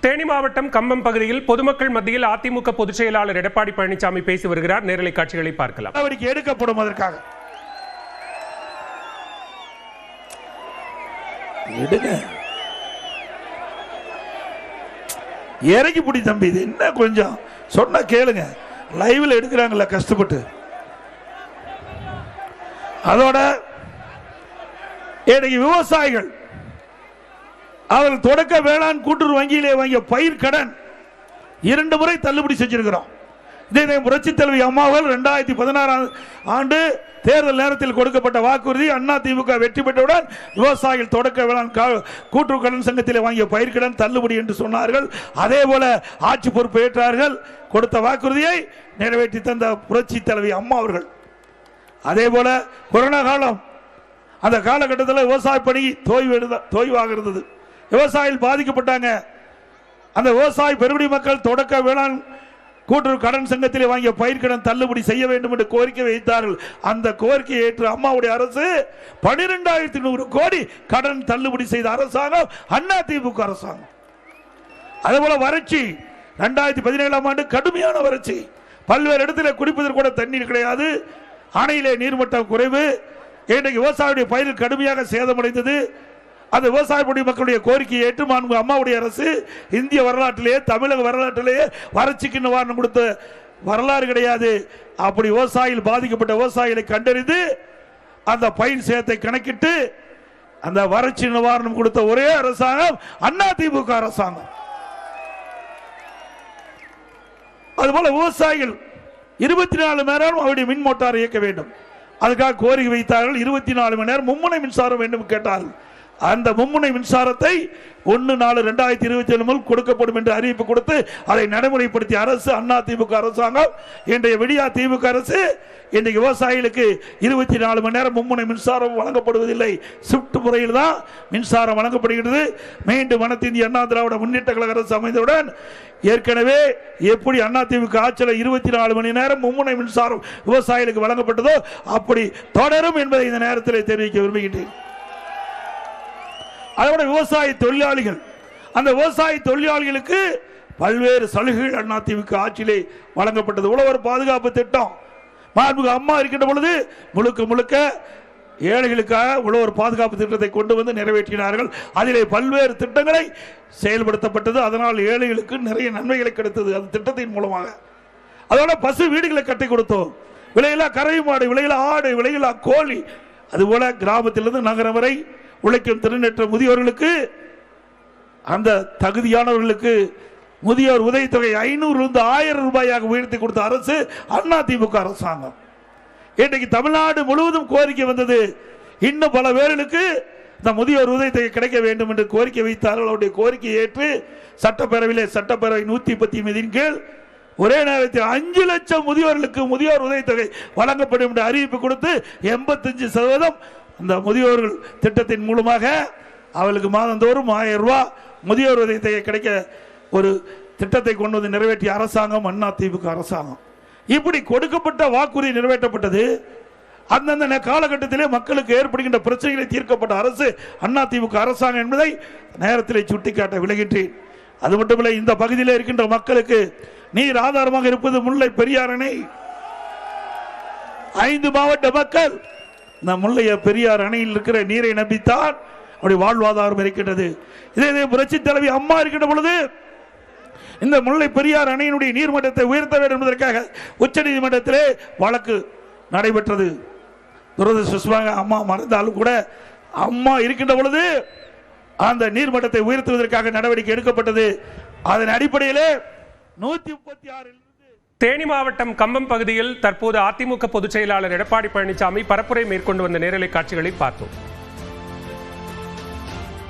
தேனி மாவட்டம் கம்பம் பகுதியில் பொதுமக்கள் மத்தியில் அதிமுக பொதுச் செயலாளர் எடப்பாடி பழனிசாமி பேசி வருகிறார். நேரலை காட்சிகளை பார்க்கலாம். நடவடிக்கை எடுக்கப்படும். அதற்காக இறக்கி பிடி தம்பி, இது என்ன கொஞ்சம் சொன்னா கேளுங்க. லைவ்ல எடுக்கிறாங்கல்ல கஷ்டப்பட்டு. அதோட இன்னைக்கு விவசாயிகள் அவர்கள் தொடக்க வேளாண் கூட்டுறவு வங்கியிலே வாங்கிய பயிர் கடன் 2 முறை தள்ளுபடி செஞ்சிருக்கிறோம். இதே புரட்சி தலைவி அம்மாவர்கள் 2016 ஆண்டு தேர்தல் நேரத்தில் கொடுக்கப்பட்ட வாக்குறுதி அதிமுக வெற்றி பெற்றவுடன் விவசாயிகள் தொடக்க வேளாண் கூட்டுறவு கடன் சங்கத்தில் வாங்கிய பயிர் கடன் தள்ளுபடி என்று சொன்னார்கள். அதே போல ஆட்சி பொறுப்பு ஏற்றார்கள். கொடுத்த வாக்குறுதியை நிறைவேற்றி தந்த புரட்சி தலைவி அம்மா அவர்கள். அதே போல கொரோனா காலம், அந்த காலகட்டத்தில் விவசாய பணி தோய்வாக இருந்தது. விவசாயிகள் பாதிக்கப்பட்டாங்க. அந்த விவசாய பெருங்குடி மக்கள் தொடக்க வேளாண் கூட்டுறவு கடன் சங்கத்தில் வாங்கிய பயிர் கடன் தள்ளுபடி செய்ய வேண்டும் என்று கோரிக்கை வைத்தார்கள். அந்த கோரிக்கையை ஏற்று அம்மாவுடைய அரசு 12,100 கோடி கடன் தள்ளுபடி செய்த அரசாங்கம் அதிமுக அரசாங்கம். அதேபோல வறட்சி 2017 ஆண்டு கடுமையான வறட்சி. பல்வேறு இடத்தில் குடிப்பதற்கு கூட தண்ணீர் கிடையாது. அணையிலே நீர்மட்டம் குறைவு. இன்றைக்கு விவசாயியுடைய பயிர் கடுமையாக சேதமடைந்தது. அந்த விவசாய மக்களுடைய கோரிக்கையை ஏற்று அம்மாவுடைய அரசு இந்திய வரலாற்றிலேயே தமிழக வரலாற்றிலேயே வறட்சிக்கு நிவாரணம் கொடுத்த வரலாறு கிடையாது. அப்படி விவசாயிகள் பாதிக்கப்பட்ட விவசாயிகளை கண்டறிந்து அந்த பயிர் சேதத்தை கணக்கிட்டு அந்த வறட்சி நிவாரணம் கொடுத்த ஒரே அரசாங்கம் அதிமுக அரசாங்கம். அதுபோல விவசாயிகள் 24 மணி நேரம் அவருடைய மின் மோட்டார் இயக்க வேண்டும். அதுக்காக கோரிக்கை வைத்தார்கள். 24 மணி நேரம் மும்முனை மின்சாரம் வேண்டும் கேட்டார்கள். அந்த மும்முனை மின்சாரத்தை 1/4/2027 முதல் கொடுக்கப்படும் என்று அறிவிப்பு கொடுத்து அதை நடைமுறைப்படுத்திய அரசு அதிமுக அரசாங்கம். இன்றைய விடியா திமுக அரசு இன்றைக்கு விவசாயிகளுக்கு 24 மணி நேரம் மும்முனை மின்சாரம் வழங்கப்படுவதில்லை. ஷிப்ட் முறையில் தான் மின்சாரம் வழங்கப்படுகிறது. மீண்டும் அனைத்து இந்திய அண்ணா திராவிட முன்னேற்ற கழக அரசு அமைந்தவுடன் ஏற்கனவே எப்படி அதிமுக ஆட்சியில் 24 மணி நேரம் மும்முனை மின்சாரம் விவசாயிகளுக்கு வழங்கப்பட்டதோ அப்படி தொடரும் என்பதை இந்த நேரத்தில் தெரிவிக்க விரும்புகின்றேன். அதோட விவசாய தொழிலாளிகள், அந்த விவசாய தொழிலாளிகளுக்கு பல்வேறு சலுகைகள் அதிமுக ஆட்சியிலே வழங்கப்பட்டது. உழவர் பாதுகாப்பு திட்டம் மாண்புமிகு அம்மா இருக்கின்ற பொழுது முழுக்க முழுக்க ஏழைகளுக்காக உழவர் பாதுகாப்பு திட்டத்தை கொண்டு வந்து நிறைவேற்றினார்கள். அதிலே பல்வேறு திட்டங்களை செயல்படுத்தப்பட்டது. அதனால் ஏழைகளுக்கு நிறைய நன்மைகளை கிடைத்தது அந்த திட்டத்தின் மூலமாக. அதோட பசு வீடுகளை கட்டி கொடுத்தோம். விலையில்லா கறவை மாடு, விலையில்லா ஆடு, விலையில்லா கோழி. அதுபோல கிராமத்திலிருந்து நகரம் வரை உழைக்கும் திறனற்ற முதியோர்களுக்கு, அந்த தகுதியானவர்களுக்கு முதியோர் உதவித்தொகை 500 1000 ரூபாயாக உயர்த்தி கொடுத்த அரசு அதிமுக அரசாங்கம். இன்றைக்கு தமிழ்நாடு முழுவதும் கோரிக்கை வந்தது. இன்னும் பல பேர்களுக்கு இந்த முதியோர் உதவித்தொகை கிடைக்க வேண்டும் என்று கோரிக்கை வைத்தார்கள். அவருடைய கோரிக்கையை ஏற்று சட்டப்பேரவையிலே சட்டப்பேரவை 110 கீழ் ஒரே நேரத்தில் 5 லட்சம் முதியோர்களுக்கு முதியோர் உதவித்தொகை வழங்கப்படும் என்று அறிவிப்பு கொடுத்து 85% அந்த முதியோர்கள் திட்டத்தின் மூலமாக அவர்களுக்கு மாதந்தோறும் 1000 ரூபாய் முதியோர் உதவித்தொகை கிடைக்க ஒரு திட்டத்தை கொண்டு வந்து நிறைவேற்றிய அரசாங்கம் அதிமுக அரசாங்கம். இப்படி கொடுக்கப்பட்ட வாக்குறுதி நிறைவேற்றப்பட்டது. அந்தந்த காலகட்டத்திலே மக்களுக்கு ஏற்படுகின்ற பிரச்சனைகளை தீர்க்கப்பட்ட அரசு அதிமுக அரசாங்கம் என்பதை நேரத்தில் சுட்டிக்காட்ட விளைகின்றேன். அது மட்டுமில்லை, இந்த பகுதியில் இருக்கின்ற மக்களுக்கு நீர் ஆதாரமாக இருப்பது முல்லை பெரியார் அணை. 5 மாவட்ட மக்கள் இந்த முல்லை பெரியார் அணையில் இருக்கிற நீரை நம்பித்தான் அப்படி வாழ்வாதாரம் இருக்கின்றது. இதே புரட்சி தலைவி அம்மா இருக்கின்ற பொழுது இந்த முல்லை பெரியார் அணையினுடைய நீர்மட்டத்தை உயர்த்த வேண்டும் என்பதற்காக உச்சநீதிமன்றத்திலே வழக்கு நடைபெற்றது. துரதிர்ஷ்டவசமாக அம்மா மறைந்தாலும் கூட அம்மா இருக்கின்ற பொழுது அந்த நீர்மட்டத்தை உயர்த்துவதற்காக நடவடிக்கை எடுக்கப்பட்டது. அதன் அடிப்படையிலே 136 தேனி மாவட்டம் கம்பம் பகுதியில் தற்போது அதிமுக பொதுச் செயலாளர் எடப்பாடி பழனிசாமி பரப்புரை மேற்கொண்டு வந்த நேரலை காட்சிகளை பார்த்தோம்.